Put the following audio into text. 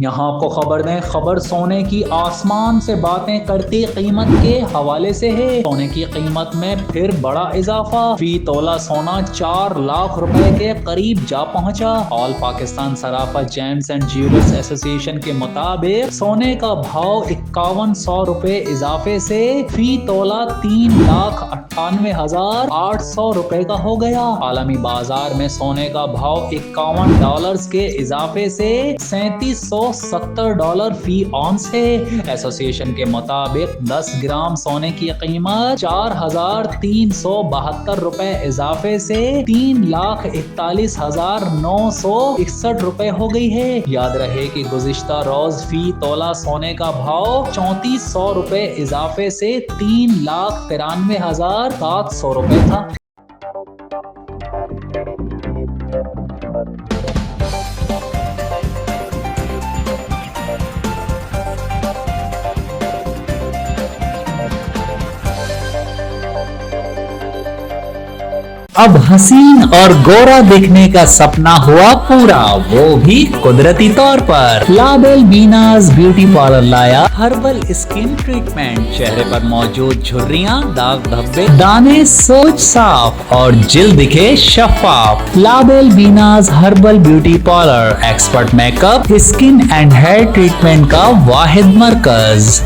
यहाँ आपको खबर दें, खबर सोने की आसमान से बातें करती कीमत के हवाले से है। सोने की कीमत में फिर बड़ा इजाफा, फी तोला सोना 4 लाख रुपए के करीब जा पहुंचा। All Pakistan Sarafa James and jewellers association के मुताबिक सोने का भाव 5100 रुपए इजाफे से फी तोला 3,98,800 रुपए का हो गया। आलमी बाजार में सोने का भाव $51 के इजाफे से $3770 फी ऑन्स है। एसोसिएशन के मुताबिक 10 ग्राम सोने की कीमत 4,372 रुपए इजाफे से 3,41,961 रुपए हो गई है। याद रहे कि गुज़िश्ता रोज फी तोला सोने का भाव 3400 रुपए इजाफे से 3,93,700 रुपए था। अब हसीन और गोरा दिखने का सपना हुआ पूरा, वो भी कुदरती तौर पर। लाबेल बीनाज ब्यूटी पार्लर लाया हर्बल स्किन ट्रीटमेंट। चेहरे पर मौजूद झुर्रियां, दाग धब्बे, दाने सोच साफ और जिल्द दिखे शफाफ। लाबेल बीनाज herbal beauty parlour expert makeup, skin and hair treatment का वाहिद मरकज।